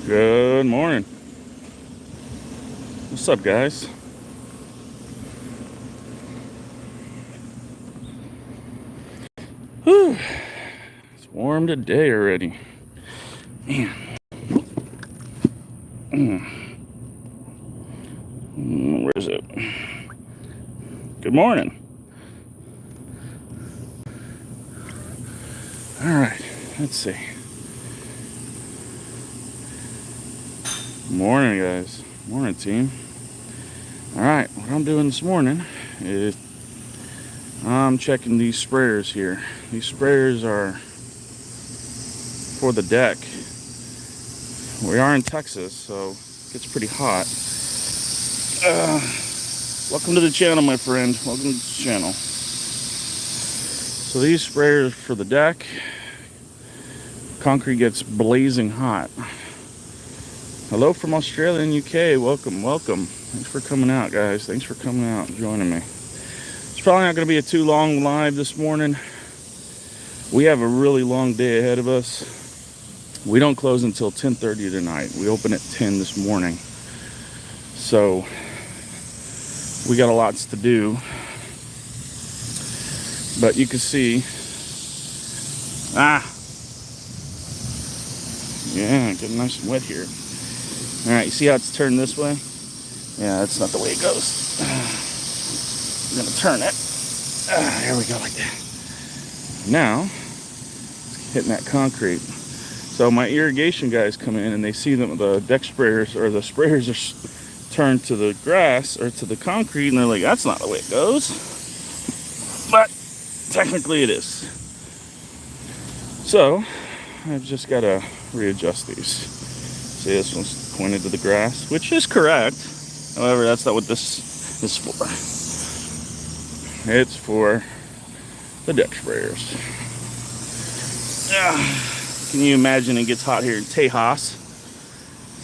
Good morning. What's up, guys? Whew. It's warm today already. Man. Where is it? Good morning. All right. Let's see. Morning, guys. Morning, team. All right. What I'm doing this morning is I'm checking these sprayers here. These sprayers are for the deck. We are in Texas, so it gets pretty hot. Welcome to the channel, my friend. Welcome to the channel. So these sprayers for the deck. Concrete gets blazing hot. Hello from Australia and UK. Welcome. Thanks for coming out, guys. Thanks for coming out and joining me. It's probably not going to be a too long live this morning. We have a really long day ahead of us. We don't close until 10:30 tonight. We open at 10 this morning. So we got a lots to do. But you can see, yeah, getting nice and wet here. All right, you see how it's turned this way? Yeah, that's not the way it goes. I'm gonna turn it. There we go, like that. Now, it's hitting that concrete. So my irrigation guys come in and they see the deck sprayers or the sprayers are turned to the grass or to the concrete, and they're like, "That's not the way it goes." But technically, it is. So I've just got to readjust these. See, this one's pointed to the grass, which is correct. However, that's not what this is for. It's for the deck sprayers. Can you imagine it gets hot here in Tejas?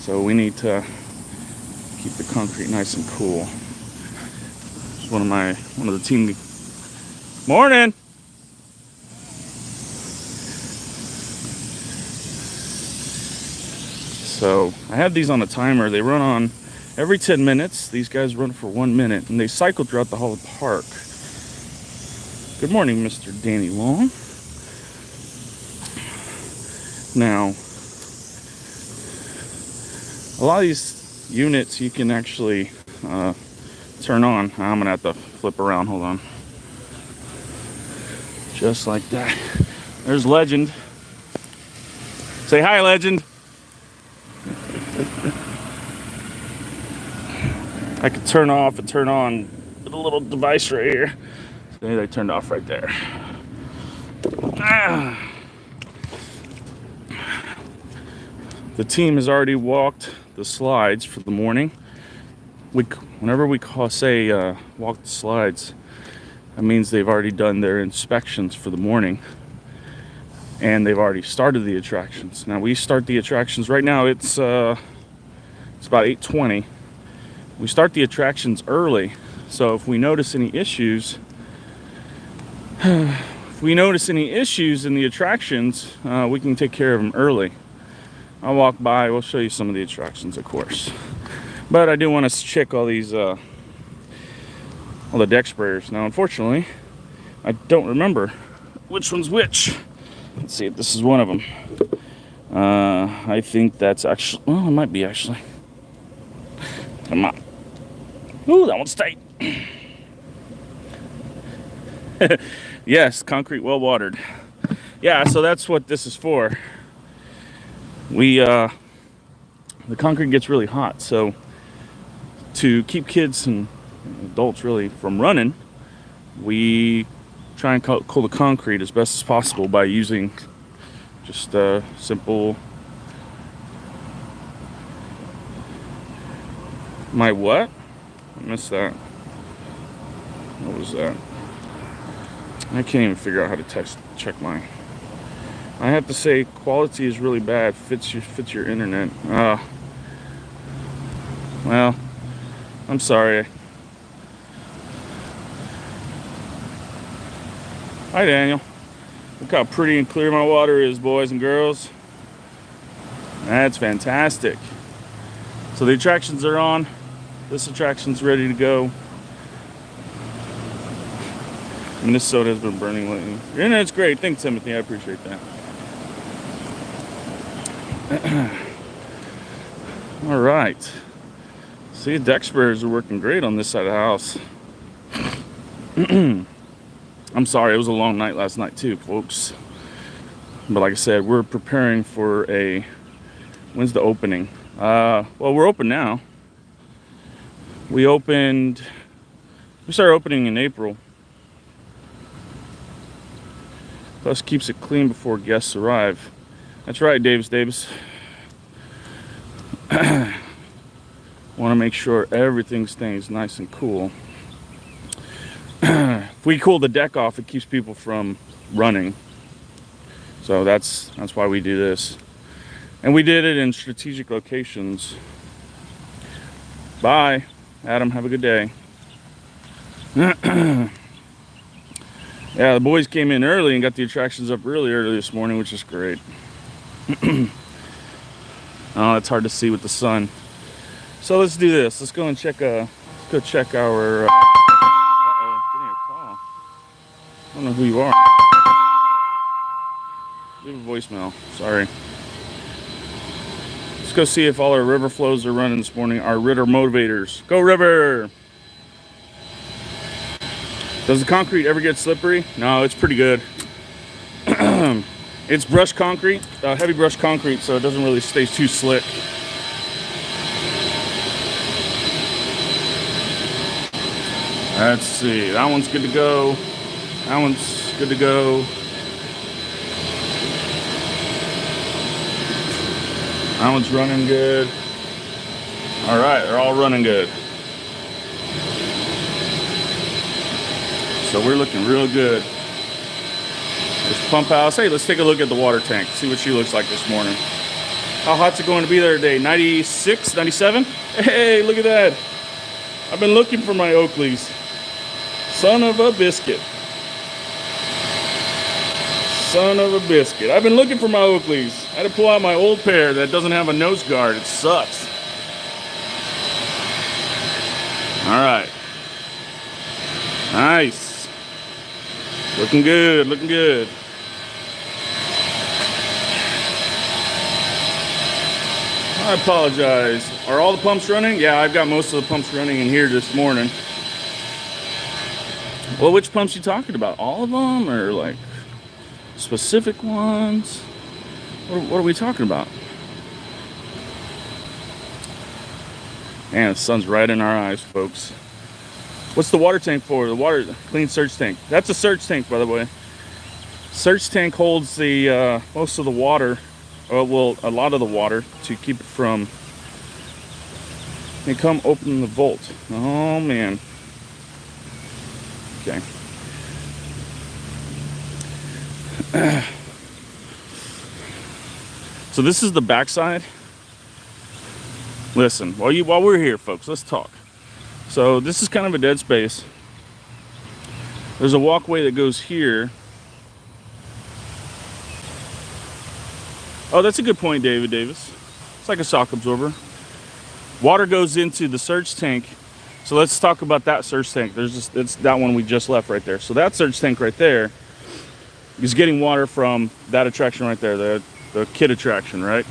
So we need to keep the concrete nice and cool. It's one of the team. Morning. So I have these on a timer. They run on every 10 minutes. These guys run for 1 minute, and they cycle throughout the whole park. Good morning, Mr. Danny Long. Now, a lot of these units you can actually turn on. I'm gonna have to flip around. Hold on. Just like that. There's Legend. Say hi, Legend. I could turn off and turn on with a little device right here. See, they turned off right there. The team has already walked the slides for the morning. Whenever we walk the slides, that means they've already done their inspections for the morning. And they've already started the attractions. Now we start the attractions right now. It's about 8:20. We start the attractions early, so if we notice any issues, in the attractions, we can take care of them early. I'll walk by. We'll show you some of the attractions, of course. But I do want to check all these, all the deck sprayers. Now, unfortunately, I don't remember which one's which. Let's see if this is one of them. I think that's actually, well, it might be actually. Come on. Ooh, that one's tight. Yes, concrete well watered. Yeah, so that's what this is for. The concrete gets really hot, so to keep kids and adults really from running, we try and cool the concrete as best as possible by using just simple. My what? I missed that. What was that? I can't even figure out how to check mine. I have to say quality is really bad. Fits your internet. Well, I'm sorry. Hi, Daniel. Look how pretty and clear my water is, boys and girls. That's fantastic. So the attractions are on. This attraction's ready to go. And this soda has been burning lately. And it's great. Thanks, Timothy. I appreciate that. All right. See, deck sprayers are working great on this side of the house. I'm sorry, it was a long night last night too, folks. But like I said, we're preparing for a... When's the opening? Well, we're open now. We started opening in April. Plus keeps it clean before guests arrive. That's right, Davis. Want to make sure everything stays nice and cool. If we cool the deck off, it keeps people from running. So that's why we do this. And we did it in strategic locations. Bye, Adam. Have a good day. Yeah, the boys came in early and got the attractions up really early this morning, which is great. Oh, it's hard to see with the sun. So let's do this. Let's go and check. Let's go check our. Uh-oh, getting a call. I don't know who you are. Leave a voicemail. Sorry. Let's go see if all our river flows are running this morning. Our Ritter motivators. Go River! Does the concrete ever get slippery? No, it's pretty good. It's brushed concrete, heavy brushed concrete, so it doesn't really stay too slick. Let's see. That one's good to go. That one's good to go. That one's running good. All right, they're all running good. So we're looking real good. There's pump house. Hey, let's take a look at the water tank. See what she looks like this morning. How hot's it going to be there today? 96, 97? Hey, look at that. I've been looking for my Oakleys. Son of a biscuit. Son of a biscuit. I've been looking for my Oakleys. I had to pull out my old pair that doesn't have a nose guard. It sucks. All right. Nice. Looking good, looking good. I apologize. Are all the pumps running? Yeah, I've got most of the pumps running in here this morning. Well, which pumps you talking about? All of them or like specific ones? What are we talking about? Man, the sun's right in our eyes, folks. What's the water tank for? The water clean surge tank. That's a surge tank, by the way. Surge tank holds the most of the water, well, a lot of the water to keep it from. And come open the vault. Oh man. Okay. So this is the backside. Listen, while we're here, folks, let's talk. So this is kind of a dead space. There's a walkway that goes here. Oh, that's a good point, David Davis. It's like a shock absorber. Water goes into the surge tank. So let's talk about that surge tank. It's that one we just left right there. So that surge tank right there is getting water from that attraction right there, the kid attraction, right?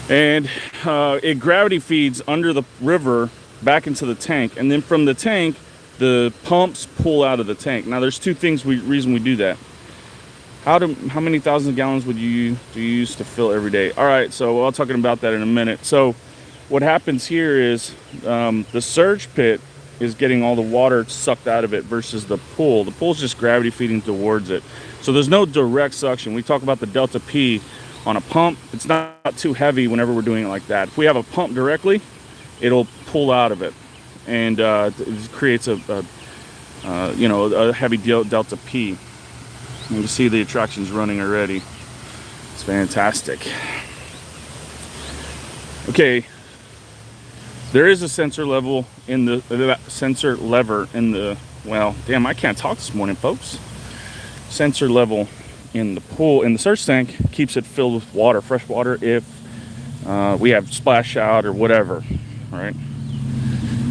And it gravity feeds under the river back into the tank, and then from the tank, the pumps pull out of the tank. Now, there's two things reason we do that. How many thousands of gallons do you use to fill every day? All right, so I'll talking about that in a minute. So what happens here is the surge pit is getting all the water sucked out of it versus the pool. The pool's just gravity feeding towards it. So there's no direct suction. We talk about the delta P on a pump. It's not too heavy whenever we're doing it like that. If we have a pump directly, it'll pull out of it, and it creates a heavy delta P. You can see the attraction's running already. It's fantastic. Okay, there is a sensor level in the sensor lever in the, well, damn, I can't talk this morning, folks. Sensor level in the pool, in the surge tank, keeps it filled with water, fresh water, if we have splash out or whatever, right?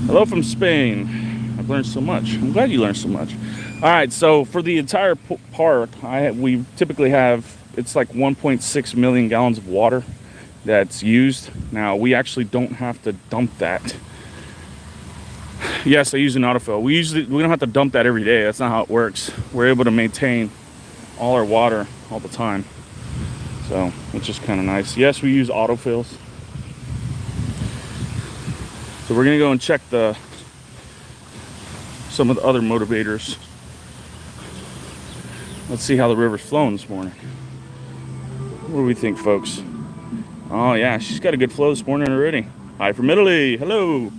Hello from Spain. I've learned so much. I'm glad you learned so much. All right, so for the entire park, we typically have, it's like 1.6 million gallons of water that's used. Now, we actually don't have to dump that. Yes, I use an autofill. We don't have to dump that every day. That's not how it works. We're able to maintain all our water all the time. So, which is kind of nice. Yes, we use autofills. So we're gonna go and check some of the other motivators. Let's see how the river's flowing this morning. What do we think, folks? Oh yeah, she's got a good flow this morning already. Hi from Italy. Hello.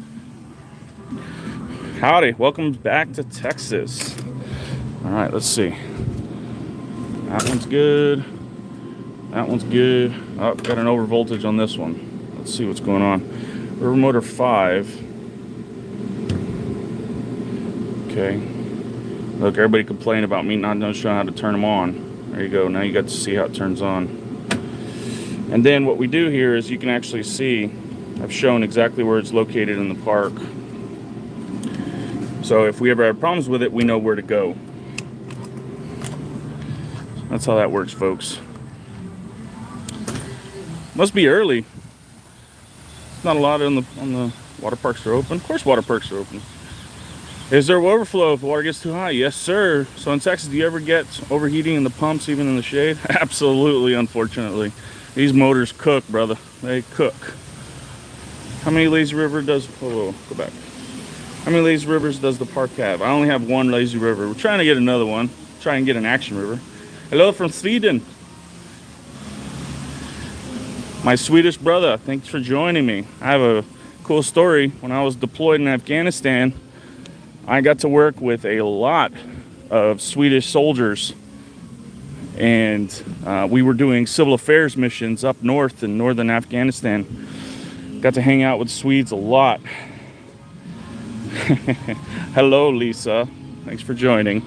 Howdy. Welcome back to Texas. All right, let's see. That one's good. That one's good. Oh, got an over voltage on this one. Let's see what's going on. River motor 5. Okay. Look, everybody complained about me not knowing how to turn them on. There you go. Now you got to see how it turns on. And then what we do here is you can actually see, I've shown exactly where it's located in the park. So if we ever have problems with it, we know where to go. That's how that works, folks. Must be early. Not a lot on the water parks are open. Of course water parks are open. Is there overflow if the water gets too high? Yes, sir. So in Texas, do you ever get overheating in the pumps, even in the shade? Absolutely, unfortunately. These motors cook, brother. They cook. How many lazy river does... Whoa, go back. How many lazy rivers does the park have? I only have one lazy river. We're trying to get another one. Try and get an action river. Hello from Sweden. My Swedish brother, thanks for joining me. I have a cool story. When I was deployed in Afghanistan, I got to work with a lot of Swedish soldiers. And we were doing civil affairs missions up north in northern Afghanistan. Got to hang out with Swedes a lot. Hello, Lisa. Thanks for joining.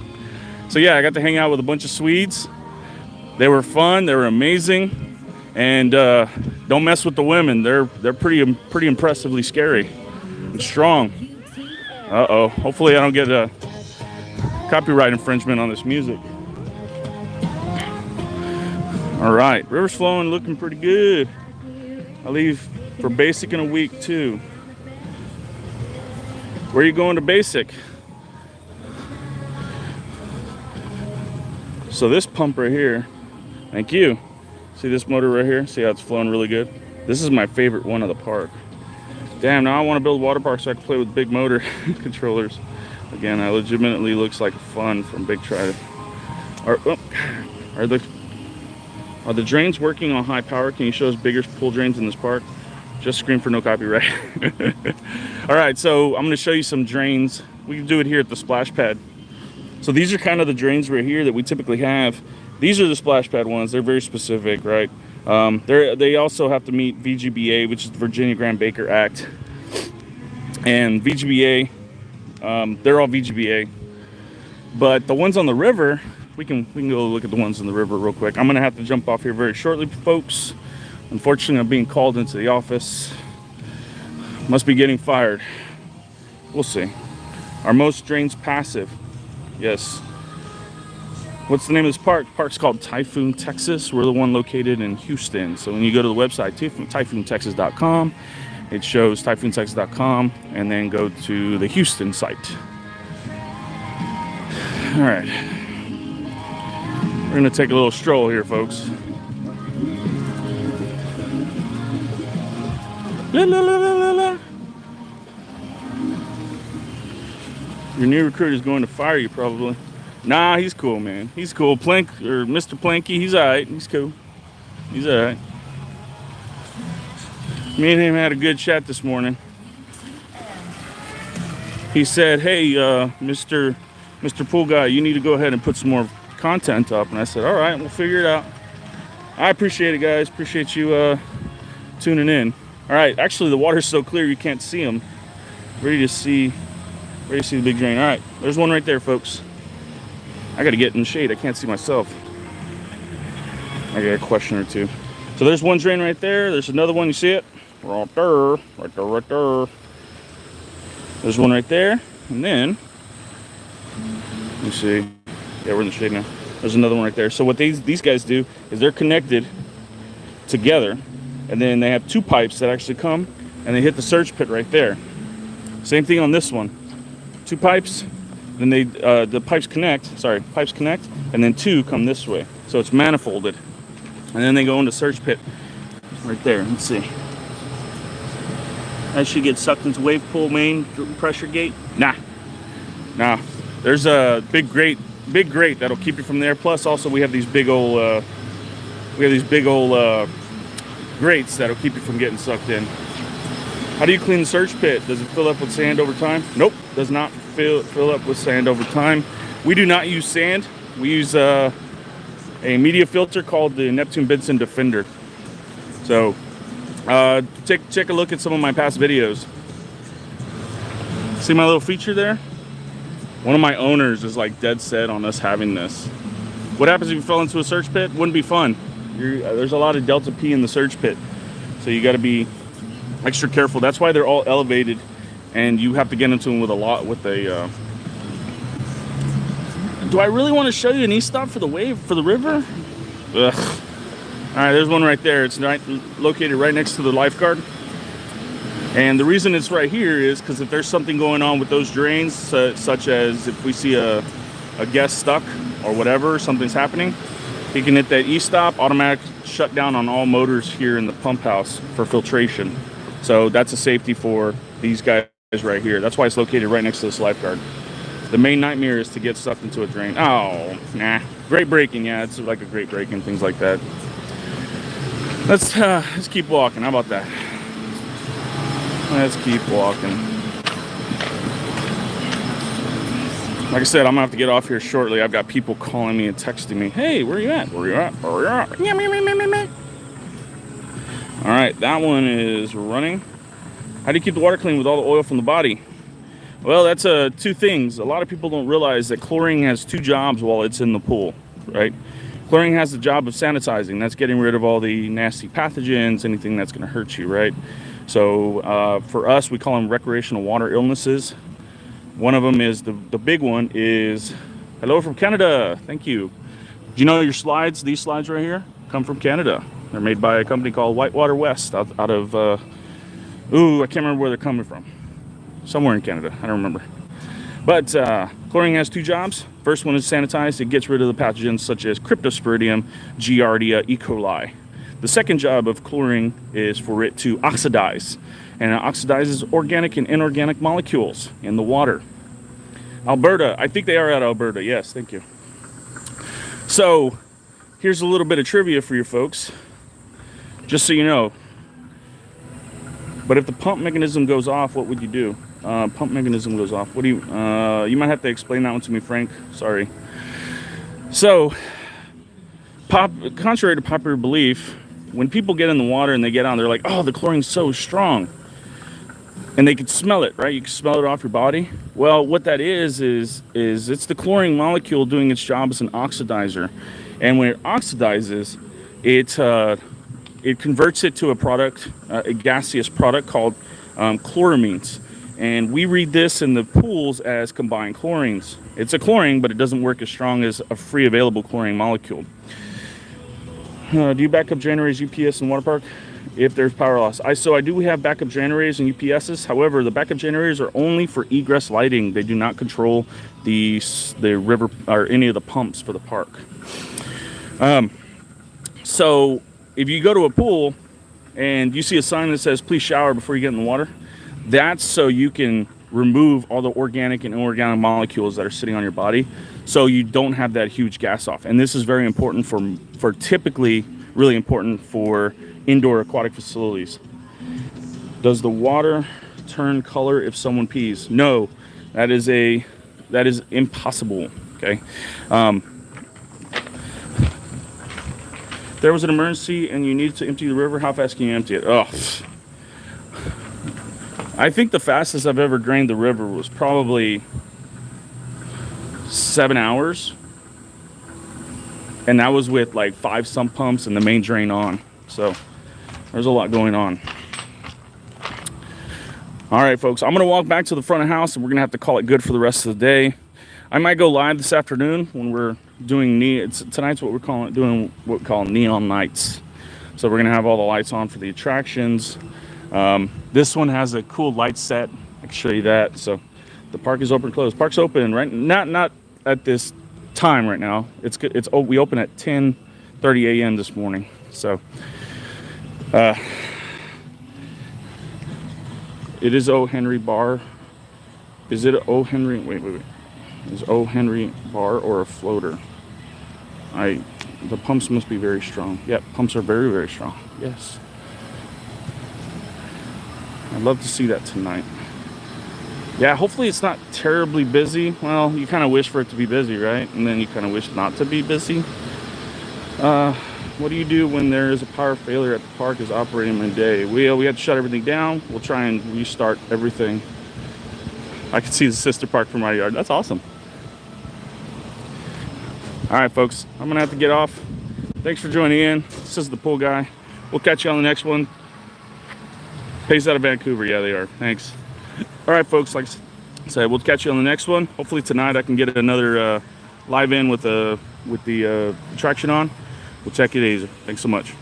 So yeah, I got to hang out with a bunch of Swedes. They were fun. They were amazing. And don't mess with the women. They're pretty impressively scary and strong. Uh-oh. Hopefully I don't get a copyright infringement on this music. All right, river's flowing, looking pretty good. I leave for basic in a week too. Where are you going to basic? So this pump right here, thank you. See this motor right here? See how it's flowing really good? This is my favorite one of the park. Damn, now I want to build a water park so I can play with big motor controllers. Again, that legitimately looks like fun from Big Try. Are the drains working on high power? Can you show us bigger pool drains in this park? Just scream for no copyright. All right, so I'm going to show you some drains. We can do it here at the splash pad. So these are kind of the drains right here that we typically have. These are the splash pad ones. They're very specific, right? They also have to meet VGBA, which is the Virginia Grant Baker Act. And VGBA, they're all VGBA. But the ones on the river, we can go look at the ones in the river real quick. I'm gonna have to jump off here very shortly, folks. Unfortunately, I'm being called into the office. Must be getting fired. We'll see. Are most drains passive? Yes. What's the name of this park? The park's called Typhoon, Texas. We're the one located in Houston. So when you go to the website, typhoontexas.com, it shows typhoontexas.com, and then go to the Houston site. All right. We're gonna take a little stroll here, folks. La, la, la, la, la. Your new recruit is going to fire you, probably. Nah, he's cool, man. He's cool. Mr. Planky, he's alright. He's cool. He's alright. Me and him had a good chat this morning. He said, hey, Mr. Pool Guy, you need to go ahead and put some more content up. And I said, alright, we'll figure it out. I appreciate it, guys. Appreciate you tuning in. Alright, actually the water's so clear you can't see them. Ready to see the big drain. Alright, there's one right there, folks. I gotta get in the shade. I can't see myself. I got a question or two. So there's one drain right there. There's another one. You see it? Right there. Right there. Right there. There's one right there. And then, let me see. Yeah, we're in the shade now. There's another one right there. So what these guys do is they're connected together, and then they have two pipes that actually come and they hit the surge pit right there. Same thing on this one. Two pipes, then the pipes connect. Sorry, pipes connect, and then two come this way. So it's manifolded, and then they go into surge pit right there. Let's see. That should get sucked into wave pool main pressure gate. Nah. There's a big grate that'll keep you from there. Plus, also we have these big old grates that'll keep you from getting sucked in. How do you clean the surge pit? Does it fill up with sand over time? Nope, does not fill up with sand over time. We do not use sand. We use a media filter called the Neptune Benson Defender. So check a look at some of my past videos. See my little feature there? One of my owners is like dead set on us having this. What happens if you fell into a surge pit? Wouldn't be fun. There's a lot of delta P in the surge pit, so you got to be extra careful. That's why they're all elevated, and you have to get into them with a. Do I really want to show you an e-stop for the river? Ugh. All right, there's one right there. It's located right next to the lifeguard. And the reason it's right here is because if there's something going on with those drains, such as if we see a guest stuck or whatever, something's happening, he can hit that e-stop, automatic shutdown on all motors here in the pump house for filtration. So that's a safety for these guys right here. That's why it's located right next to this lifeguard. The main nightmare is to get sucked into a drain. Oh, nah. Great braking, yeah, it's like a great brake and things like that. Let's keep walking. How about that? Let's keep walking. Like I said, I'm gonna have to get off here shortly. I've got people calling me and texting me. Hey, where you at? Where you at? Where you at? All right, that one is running. How do you keep the water clean with all the oil from the body? Well, that's two things. A lot of people don't realize that chlorine has two jobs while it's in the pool, right? Chlorine has the job of sanitizing. That's getting rid of all the nasty pathogens, anything that's gonna hurt you, right? So for us, we call them recreational water illnesses. One of them is the big one is, hello from Canada. Thank you. Do you know your slides? These slides right here come from Canada. They're made by a company called Whitewater West out of, I can't remember where they're coming from. Somewhere in Canada. I don't remember. But chlorine has two jobs. First one is sanitize. It gets rid of the pathogens such as Cryptosporidium, Giardia, E. coli. The second job of chlorine is for it to oxidize, and it oxidizes organic and inorganic molecules in the water. Alberta, I think they are at Alberta. Yes, thank you. So here's a little bit of trivia for your folks, just so you know. But if the pump mechanism goes off, what would you do? Pump mechanism goes off. What do you? You might have to explain that one to me, Frank. Sorry. So, contrary to popular belief, when people get in the water and they get on, they're like, "Oh, the chlorine's so strong," and they can smell it, right? You can smell it off your body. Well, what that is it's the chlorine molecule doing its job as an oxidizer, and when it oxidizes, it converts it to a product, a gaseous product called chloramines. And we read this in the pools as combined chlorines. It's a chlorine, but it doesn't work as strong as a free available chlorine molecule. Do you back up generators, UPS, and water park if there's power loss? I do have backup generators and UPSs. However, the backup generators are only for egress lighting. They do not control the river or any of the pumps for the park. So if you go to a pool and you see a sign that says please shower before you get in the water, that's so you can remove all the organic and inorganic molecules that are sitting on your body, so you don't have that huge gas off. And this is very important for typically really important for indoor aquatic facilities. Does the water turn color if someone pees? No, that is impossible. Okay. If there was an emergency and you needed to empty the river, how fast can you empty it? Oh, I think the fastest I've ever drained the river was probably 7 hours. And that was with like 5 sump pumps and the main drain on. So there's a lot going on. All right, folks, I'm gonna walk back to the front of the house, and we're gonna have to call it good for the rest of the day. I might go live this afternoon when we're doing tonight's what we're doing what we call neon nights. So we're gonna have all the lights on for the attractions. This one has a cool light set. I can show you that. So the park is open, closed. Park's open right, not at this time right now. It's good. We open at 10:30 a.m. this morning. So it is O. Henry Bar. Is it O. Henry? Wait. Is O. Henry Bar or a floater? The pumps must be very strong. Yep, pumps are very, very strong. Yes. I'd love to see that tonight. Yeah, hopefully it's not terribly busy. Well, you kind of wish for it to be busy, right? And then you kind of wish not to be busy. What do you do when there is a power failure at the park is operating midday? We had to shut everything down. We'll try and restart everything. I can see the sister park from my yard. That's awesome. All right, folks, I'm gonna have to get off. Thanks for joining in. This is the pool guy. We'll catch you on the next one. Pays out of Vancouver. Yeah, they are. Thanks. All right, folks, like I said, we'll catch you on the next one. Hopefully tonight I can get another live in with the attraction on. We'll check you later. Thanks so much.